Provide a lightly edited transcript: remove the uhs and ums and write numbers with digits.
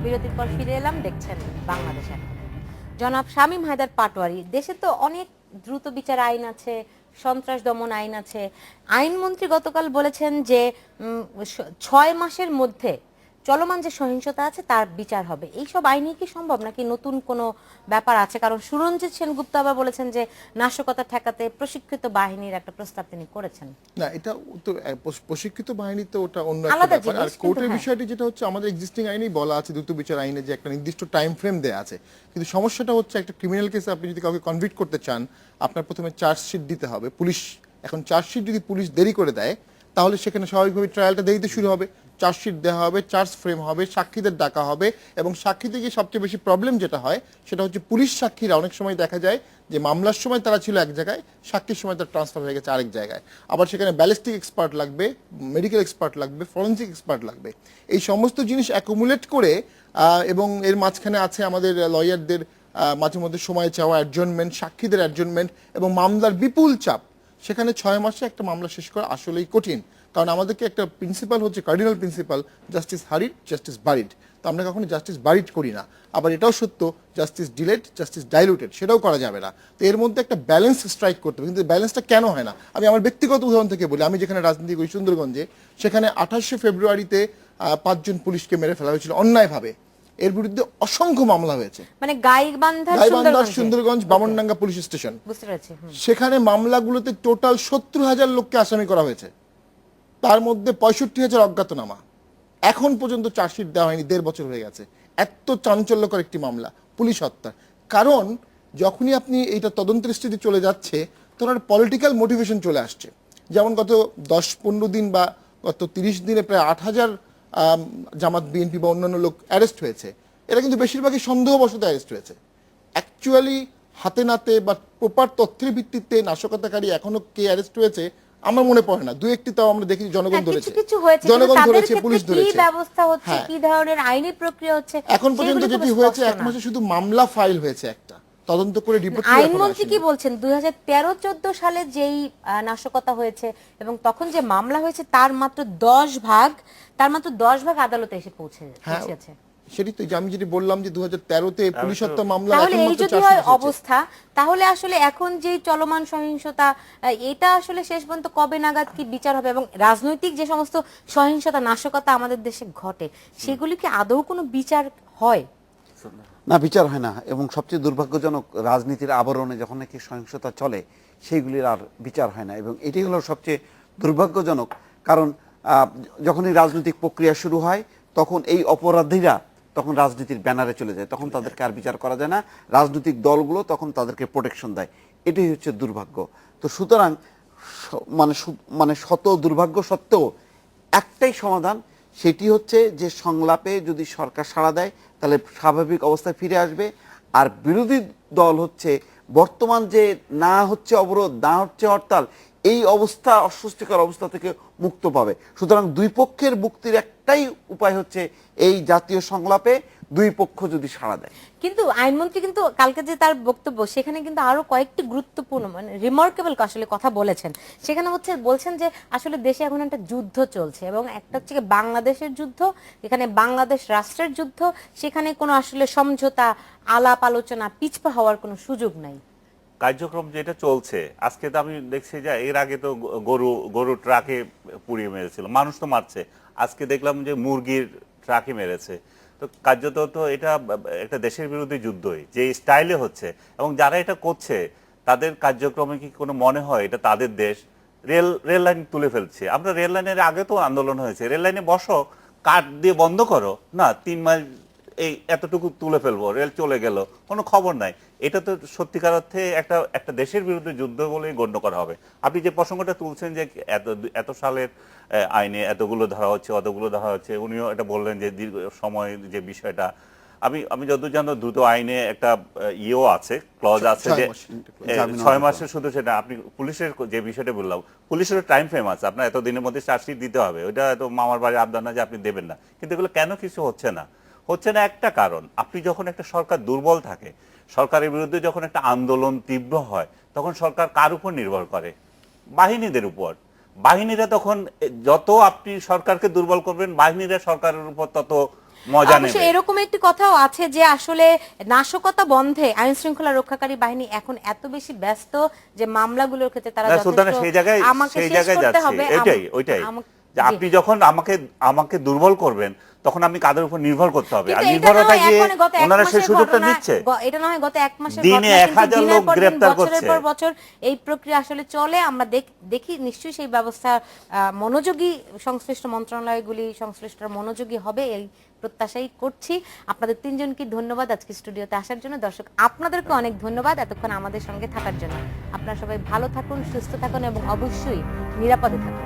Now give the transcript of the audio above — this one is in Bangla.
বিরতির পর ফিরে এলাম, দেখছেন বাংলাদেশ এখন। জনাব শামীম হায়দার পাটোয়ারি, দেশে তো অনেক দ্রুত বিচার আইন আছে, সন্ত্রাস দমন আইন আছে। আইনমন্ত্রী গতকাল বলেছেন যে 6 মাসের মধ্যে চলমান যে সহিংসতা আছে তার বিচার হবে। এইসব আইনে কি সম্ভব, নাকি নতুন কোনো ব্যাপার আছে? কারণ সুরঞ্জিত সেনগুপ্ত আবার বলেছেন যে নাশকতা ঠেকাতে প্রশিক্ষিত বাহিনীর একটা প্রস্তাব তিনি করেছেন। না, এটা তো প্রশিক্ষিত বাহিনী, তো ওটা অন্য একটা আলাদা ব্যাপার। আর জিনিস, কোর্টের হ্যাঁ। বিষয়টি যেটা হচ্ছে, আমাদের এক্সিস্টিং আইনেই বলা আছে, দ্রুত বিচার আইনে, যে একটা নির্দিষ্ট টাইম ফ্রেম দেয়া আছে। কিন্তু সমস্যাটা হচ্ছে, একটা ক্রিমিনাল কেসে আপনি যদি কাউকে কনভিক্ট করতে চান, আপনার প্রথমে চার্জশিট দিতে হবে। পুলিশ এখন চার্জশিট যদি পুলিশ দেরি করে দেয়, তাহলে সেখানে স্বাভাবিকভাবে ট্রায়ালটা দেরিতে শুরু হবে। চার্জশিট দেওয়া হবে, চার্জ ফ্রেম হবে, সাক্ষীদের ডাকা হবে, এবং সাক্ষীতে গিয়ে সবচেয়ে বেশি প্রবলেম যেটা হয় সেটা হচ্ছে, পুলিশ সাক্ষীরা অনেক সময় দেখা যায় যে মামলার সময় তারা ছিল এক জায়গায়, সাক্ষীর সময় তারা ট্রান্সফার হয়ে গেছে আরেক জায়গায়। আবার সেখানে ব্যালিস্টিক এক্সপার্ট লাগবে, মেডিকেল এক্সপার্ট লাগবে, ফরেনসিক এক্সপার্ট লাগবে। এই সমস্ত জিনিস অ্যাকুমুলেট করে, এবং এর মাঝখানে আছে আমাদের লয়ারদের মাঝে মধ্যে সময় চাওয়া, অ্যাডজনমেন্ট, সাক্ষীদের অ্যাডজনমেন্ট, এবং মামলার বিপুল চাপ। সেখানে 6 মাসে একটা মামলা শেষ করা আসলেই কঠিন। কারণ আমাদেরকে একটা প্রিন্সিপাল হচ্ছে, cardinal principal, justice হারিড, justice buried. তো আমরা কখনো জাস্টিস বারিড করি না। আবার এটাও সত্য, জাস্টিস ডিলেড, জাস্টিস ডাইলুটেড, সেটাও করা যাবে না। তো এর মধ্যে একটা ব্যালেন্স স্ট্রাইক করতে হবে। কিন্তু ব্যালেন্সটা কেন হয় না, আমি আমার ব্যক্তিগত উদাহরণ থেকে বলি। আমি যেখানে রাজনীতি করি, সুন্দরগঞ্জে, সেখানে 28শে ফেব্রুয়ারিতে 5 জন পুলিশকে মেরে ফেলা হয়েছিল অন্যায়ভাবে। এর বিরুদ্ধে অসংখ্য মামলা হয়েছে। মানে গাইবান্ধা সুন্দরগঞ্জ বামনডাঙ্গা পুলিশ স্টেশন, বুঝতে পেরেছি। সেখানে মামলাগুলোতে টোটাল 70,000 লোককে আসামি করা হয়েছে। তার মধ্যে 65,000 অজ্ঞাতনামা। এখন পর্যন্ত চার্জশিট দেওয়া হয়নি, 1.5 বছর হয়ে গেছে। এত চাঞ্চল্যকর একটি মামলা, পুলিশ হত্যা। কারণ যখনই আপনি এইটা তদন্তের স্টেজে চলে যাচ্ছে, তখন পলিটিক্যাল মোটিভেশন চলে আসছে। যেমন গত 10-15 দিন বা গত 30 দিনে প্রায় 8,000 জামাত, বিএনপি বা অন্যান্য লোক অ্যারেস্ট হয়েছে। এরা কিন্তু বেশিরভাগই সন্দেহবশত অ্যারেস্ট হয়েছে। অ্যাকচুয়ালি হাতে নাতে বা প্রপার তথ্যের ভিত্তিতে নাশকতাকারী এখনো কে অ্যারেস্ট হয়েছে আমার মনে পড়ে না। দু একটি তাও আমরা দেখি জনগণ ধরেছে, জনগণ ধরেছে, পুলিশ ধরেছে। কি ব্যবস্থা হচ্ছে, কি ধরনের আইনি প্রক্রিয়া হচ্ছে এখন পর্যন্ত যেটি হয়েছে, এক মাসে শুধু মামলা ফাইল হয়েছে একটা, তদন্ত করে রিপোর্ট। আইনমন্ত্রী কি বলছেন, 2013-14 সালে যেই নাশকতা হয়েছে এবং তখন যে মামলা হয়েছে তার মাত্র 10 ভাগ আদালতে এসে পৌঁছেছে। সেটি তো আমি যেটি বললাম যে 2013-তে পুলিশ হত্যা মামলা। তাহলে এই যদি হয় অবস্থা, তাহলে আসলে এখন যে চলমান সহিংসতা, এটা আসলে শেষ পর্যন্ত কবে নাগাদ কি বিচার হবে? এবং রাজনৈতিক যে সমস্ত সহিংসতা, নাশকতা আমাদের দেশে ঘটে, সেগুলি কি আদৌ কোনো বিচার হয়? না, বিচার হয় না। এবং সবচেয়ে দুর্ভাগ্যজনক, রাজনীতির আবরণে যখন নাকি সহিংসতা চলে, সেইগুলির আর বিচার হয় না। এবং এটি হলো সবচেয়ে দুর্ভাগ্যজনক। কারণ যখনই রাজনৈতিক প্রক্রিয়া শুরু হয়, তখন এই অপরাধীরা তখন রাজনীতির ব্যানারে চলে যায়, তখন তাদেরকে আর বিচার করা যায় না। রাজনৈতিক দলগুলো তখন তাদেরকে প্রোটেকশন দেয়। এটাই হচ্ছে দুর্ভাগ্য। তো সুতরাং মানে শত দুর্ভাগ্য সত্ত্বেও একটাই সমাধান, সেটি হচ্ছে যে সংলাপে যদি সরকার সাড়া দেয়, তাহলে স্বাভাবিক অবস্থায় ফিরে আসবে। আর বিরোধী দল হচ্ছে বর্তমান যে না হচ্ছে অবরোধ, না হচ্ছে হরতাল, এই অবস্থা, অস্বস্তিকর অবস্থা থেকে মুক্ত পাবে। সুতরাং দুই পক্ষের মুক্তির একটাই উপায় হচ্ছে এই জাতীয় সংলাপে দুই পক্ষ যদি সাড়া দেয়। কিন্তু আইনমন্ত্রী কিন্তু কালকে যে তার বক্তব্য, সেখানে কিন্তু আরো কয়েকটি গুরুত্বপূর্ণ, মানে রিমার্কেবল আসলে কথা বলেছেন। সেখানে বলছেন যে আসলে দেশে এখন একটা যুদ্ধ চলছে, এবং একটা হচ্ছে বাংলাদেশের যুদ্ধ, এখানে বাংলাদেশ রাষ্ট্রের যুদ্ধ, সেখানে কোনো আসলে সমঝোতা, আলাপ আলোচনা, পিছপা হওয়ার কোনো সুযোগ নাই। কার্যক্রম যেটা চলছে, আজকে তো আমি দেখছি যে এর আগে তো গরু ট্রাকে পুড়িয়ে মেরেছিল, মানুষ তো মারছে। আজকে দেখলাম যে মুরগির ট্রাকে মেরেছে। তো কার্যত তো এটা একটা দেশের বিরুদ্ধে যুদ্ধই, যে স্টাইলে হচ্ছে। এবং যারা এটা করছে তাদের কার্যক্রমে কি কোনো মনে হয় এটা তাদের দেশ? রেল লাইন তুলে ফেলছে। আমরা রেল লাইনের আগে তো আন্দোলন হয়েছে, রেল লাইনে বসো, কাঠ দিয়ে বন্ধ করো না, 3 মাইল এই এতটুকু তুলে ফেলবো, রেল চলে গেল, কোনো খবর নাই। এটা তো সত্যিকার অর্থে একটা দেশের বিরুদ্ধে যুদ্ধ বলেই গণ্য করা হবে। আপনি যে প্রসঙ্গটা তুলছেন যে এত সালের আইনে এতগুলো ধরা হচ্ছে, অতগুলো ধরা হচ্ছে, উনিও এটা বললেন যে দীর্ঘ সময় যে বিষয়টা, আমি যতদূর জানো দ্রুত আইনে একটা ইয়েও আছে, ক্লজ আছে যে 6 মাসের। শুধু সেটা, আপনি পুলিশের যে বিষয়টা বললাম, পুলিশের টাইম ফ্রেম আছে, আপনার এতদিনের মধ্যে চার্জশিট দিতে হবে। ওইটা তো মামার বাড়ির আবদার না যে আপনি দেবেন না। কিন্তু এগুলো কেন কিছু হচ্ছে না? একটা কারণ, আপনি যখন একটা সরকার দুর্বল থাকে, সরকারের বিরুদ্ধে যখন একটা আন্দোলন তীব্র হয়, তখন সরকার কার উপর নির্ভর করে? বাহিনীদের উপর। বাহিনীরা তখন যত আপনি সরকারকে দুর্বল করবেন, বাহিনীরা সরকারের উপর তত মজা অবশ্য নেবে। এরকম একটি কথাও আছে যে আসলে নাশকতা বন্ধে আইন শৃঙ্খলা রক্ষাকারী বাহিনী এখন এত বেশি ব্যস্ত যে মামলাগুলোর ক্ষেত্রে তারা না, যথেষ্ট সুলতানা সেই জায়গায় আমাকে শেষ করতে যাচ্ছে, হবে, ওইটাই যে জি। আপনি যখন আমাকে দুর্বল করবেন, তখন আমি কাদের উপর নির্ভর করতে হবে, আর কিন্তু এটা না নির্ভরতা হয় গিয়ে এখন গত এক ওনারা সেই মাসের সুযোগটা ঘটনা, নিচ্ছে। এটা না হয় গত এক মাসের দিনে ঘটনা, 1000 কিন্তু দিনের লোক পর দিন, গ্রেপ্তার বছরের করছে। পর বছর এই প্রক্রিয়া আসলে চলে। আমরা দেখি নিশ্চয়ই সেই ব্যবস্থা মনোযোগী সংশ্লিষ্ট মন্ত্রণালয়গুলি সংশ্লিষ্ট মনোযোগী হবে, এই প্রত্যাশাই করছি। আপনাদের তিনজনকে ধন্যবাদ আজকে স্টুডিওতে আসার জন্য। দর্শক আপনাদেরকে অনেক ধন্যবাদ এতক্ষণ আমাদের সঙ্গে থাকার জন্য। আপনারা সবাই ভালো থাকুন, সুস্থ থাকুন এবং অবশ্যই নিরাপদে থাকুন।